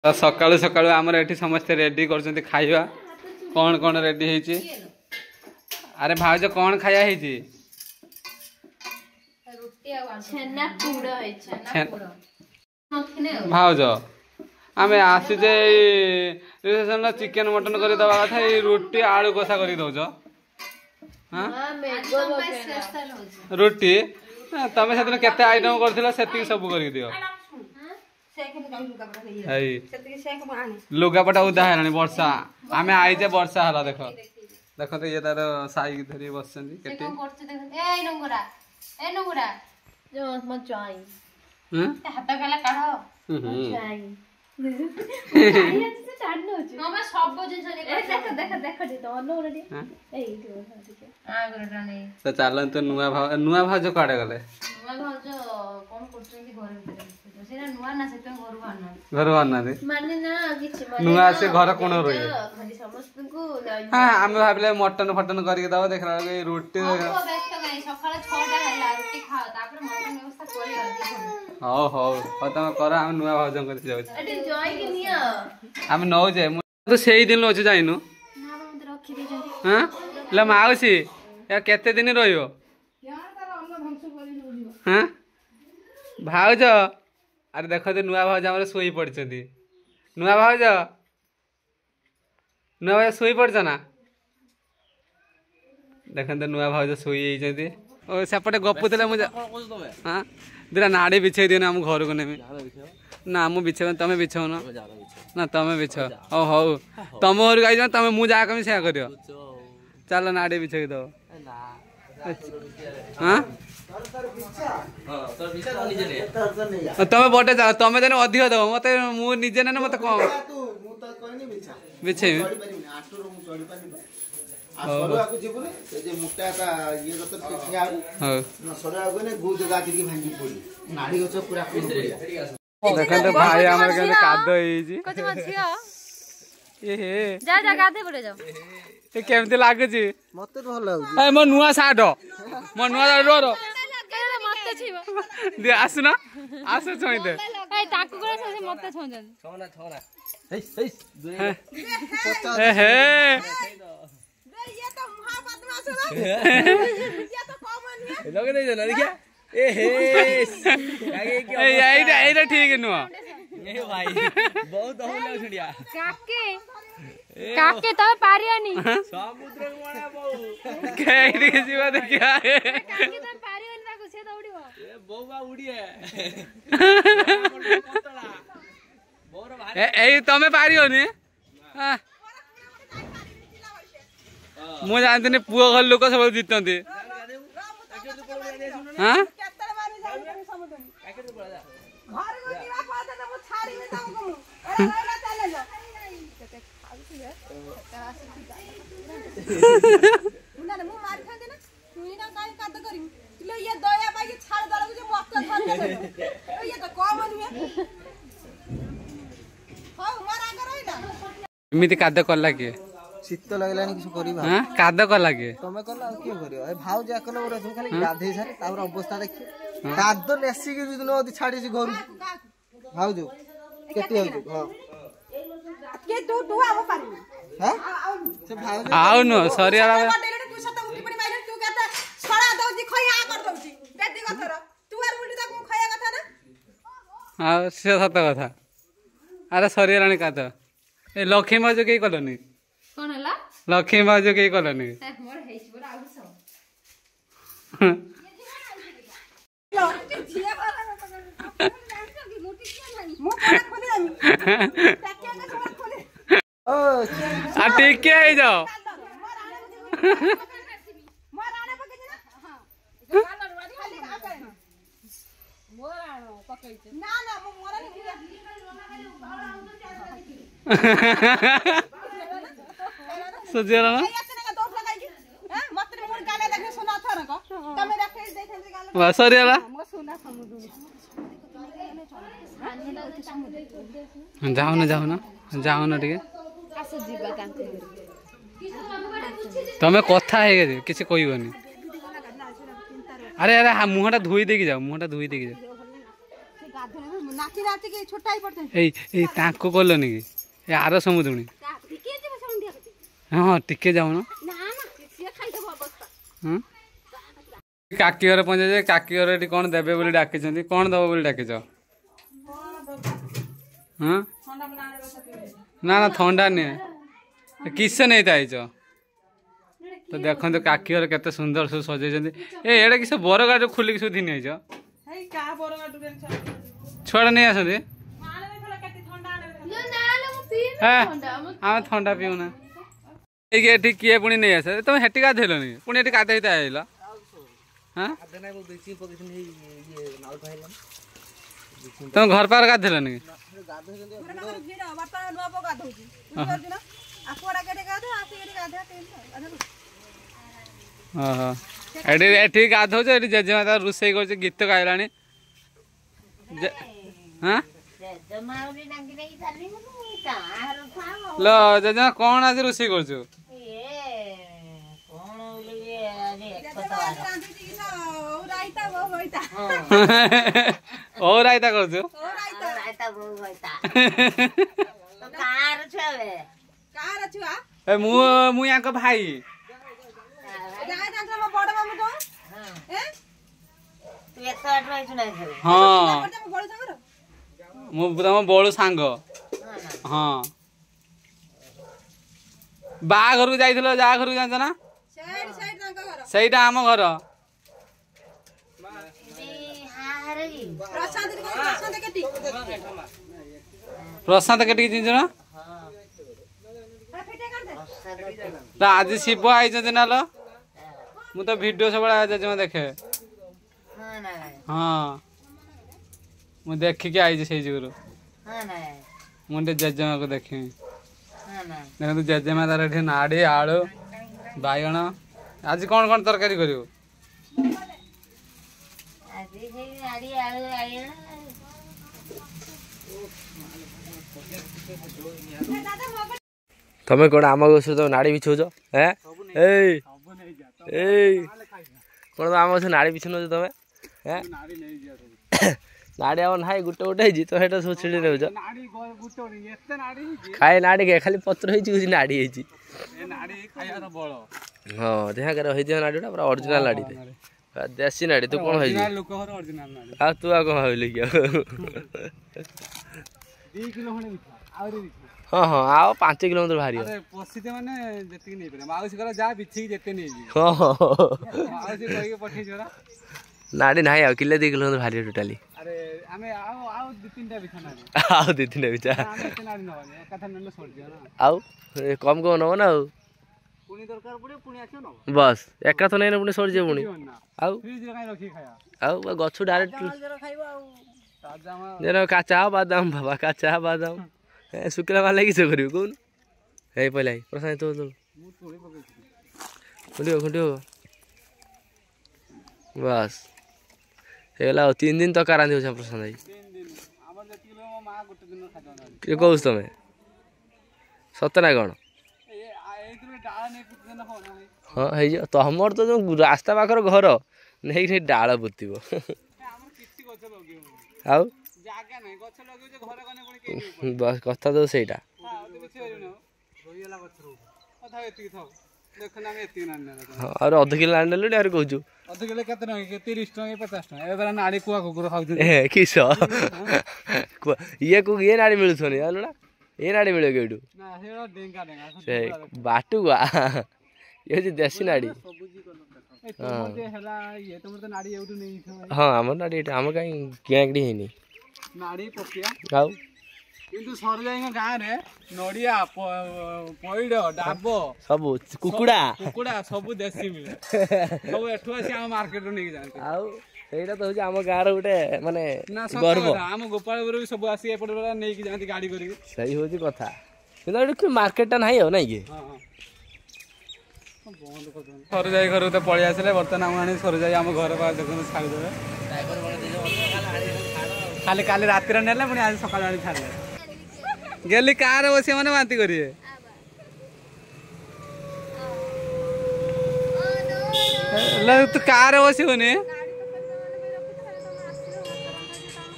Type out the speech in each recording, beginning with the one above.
तो सकाळु सकाळु आमर एठी समस्त रेडी करछन्ती खाइबा कोन कोन रेडी हेची। अरे भाउज कोन खाया हेची? रोटी आ छेना पूड़ा है छेना पूड़ा भाउज आमे आसी जे रिसेप्शन चिकन मटन करी दवा कथा ए रोटी आलू कसा करी दउछ। हां रोटी तमे सेदिन केते आइटम करथिला सेति सब करी दियो। लुगापटा उदा है वर्षा आम आईचे वर्षा है देख देख तो ये तार साई धरी बस तो चलते नुआ भाज कड़े गले घर बाहरना नुआ से घर कौन रही हाँ आम भाविले मटन फटन करके दवा देख रोटी हौ हौ तुम कर आम नुआ भाज आम नौ जे तो से दिन अच्छे जाइनु हाँ मौसी या केते दिन रहियो हाँ भाउज अरे देख तो नुआ भाउज आम शोई पड़ी नुआ भाउज शोई पड़छ ना देखते नुआ भाउज शोई सेपटे गपुले मुझे हाँ दिरा नाड़ी बिछे दियो ना आम घर को नेमी ना मु बिछे तमें बिछौ ना तमें बिछ ओ हौ तुम घर को आई तुम मुझे कमी से कर चल नाड़ी बिछे दो हाँ तमें बटे जाओ तमें देने अधिक दब मत मुझे ना मत कम बिछे देखते भाई आम काद केमती लगुच मत मो नुआ सार्ट मो नुआ आसुना आस छुईदे ठीक नुह काके तो पारियानी समुद्र के जीवा देखिया काके तो पारियानी ताको से दौड़िबो ए बौबा उड़िए ए तमे पारियोनी मु जानतनी पुओ घर लोक सब जीतंती हां इमिति काद कला किए शीत लगलानी किछ करिबा हां काद कला किए तमे कला के करियो ए भाउ जाकल ओरा तुम खाली गाधे सारे तापर अवस्था देखियो काद नेसी के न ओदी छाडी छी घर भाउ जो केते हो हां के तू आव पारी हां से भाउ आउ न सरिया तू सत उठी पड़ी माइले तू केते छड़ा दउजी खया कर दउजी बेदी कथर तू आर उल्टी ता को खया कथा ना हां से सत कथा अरे सरिया रानी काद ए लक्ष्मी बाजू के कलनी कोन हला लक्ष्मी बाजू के कलनी मोर हेछि बोला आउ सब आ ठीक के है जाओ सोचिएला ना सरियाला जाओ ना टिके तमें कथा है किसी कहबनी अरे अरे मुहटा धोई देकी जाओ मुहटा धोई देकी जाओ नाची नाची के छोटा ही पड़ते एई ताको कलनी कि ए आर समुद्री के जे सौंडिया कति हाँ टिके जाऊन ना ना से खाइ देबो अवस्था हाँ काकी घर पहुंचे जे काकी घर एटी कौन देबे बोली डाके कौन दबो बोली डाके हाँ ना ना थंडा नहीं किसे नहीं था तो देखो तो काकी घर केते सुंदर सब सजे एडे किस बरगाड़ खुलिक सब धीन छुआ नहीं आसती आम थंडा पीऊना ये किए पुणी नहीं आस तुम हेटी गाधेलनि पुणी एटी गाधे आइल हाँ तुम घर पार गाधेलनि एटी गाधौच एटी जेजेमा रोषे कर गीत गाइलानी हाँ लो जेजेमा कौन आज रोषे कर ओ रायता कर मु यहाँ भाई हाँ मु तुम बड़ू सांग हाँ बाघर को जाइल जा घर को जान ना सहीटा आम घर प्रशांत केटी चिंच ना आज शिव आई ना लो मु तो वीडियो सब जेजेमा देखे हाँ मु देखिकी आई से जुगुरु मुझे जेजेमा को देखी देखो जेजेमा तार नाड़ी आलू बाइगण आज कौन कौन तरकारी कर तमें कौन आम गछ तो नाड़ी बिछौच हैं कौन आम गछ नाड़ी बिछन तमें हैं नाड़ी आम ना गोटे गोटे तो हेटा सब छिड़ी नौच खाए नाड़ी के खाली पत्र होती नाड़ी हाँ जहाँ रही नाड़ी पूरा ओरिजिनल नाड़ी देसी नाड़ी तू कौन आ तू आ कौन भाविल कि हाँ हाँ आओ 5 किलोमीटर बाहरी नाड़ी ना आ किले 2 किलोमीटर बाहरी टोटाली आउ 2-3टा बिछा आउ कम कम नब ना बस एक तो नहीं पुणी सर पुणी आउ गछ डायरेक्ट काचा बादाम बाबा काचा बादाम शुक्ला माला किस कर कौन है पहला प्रशांत तो खुंटियो खुंटियो बस हेला 3 दिन तक रांधि हो प्रशांत भाई किए कहूँ तुम्हें सत ना कौन हाँ है तुमर तो जो रास्ता पाखर घर नहीं डाल पोतब आउ बस कथा तो सहीटा हाँ और 0.5 किलो आने लुणी और कहूँ 0.5 किलो केते 30 टका 50 टका ए नाड़ी कुआ कुकुर खाऊ किस ये नाड़ी मिलू ना ये नाड़ी मिले केटू बाटू गुआ ये देसी नाड़ी हाँ आम नाड़ी आम कहीं किणाकिणी है आउ किंतु सरजाई गाँव में नड़िया पैड़ डाब सब कुकुड़ा कुकुड़ा सब देसी मिले सब एठू आसी आम मार्केट नहीं जाते आउ सेटा तो होची आम गाँव गोटे माने गर्व आम गोपालपुर भी सब आसी एपट नहीं जाती गाड़ी करी सही होची कथा किंतु मार्केट टा नहीं हो नहीं के सरजाई घर तो पलि आसे बर्तमान आम आनी सरजाई आम घर पास देखो छाड़देवे खाली काली राति ने पुणी आज सकाल आनी छाड़े गेली कार बस मैंने बांती करेंगे तू कार बसबनी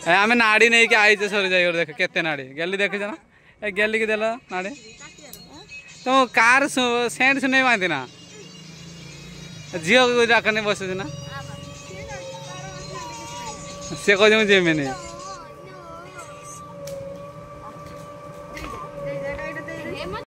आम नाड़ी नहीं आईचे सर जाइए देख केते नाड़ी गेली देखी ना ए गेली की देल नाड़ी तुम कार सेंट सुने मानती ना झील डाक नहीं बस ना सी कह जीमें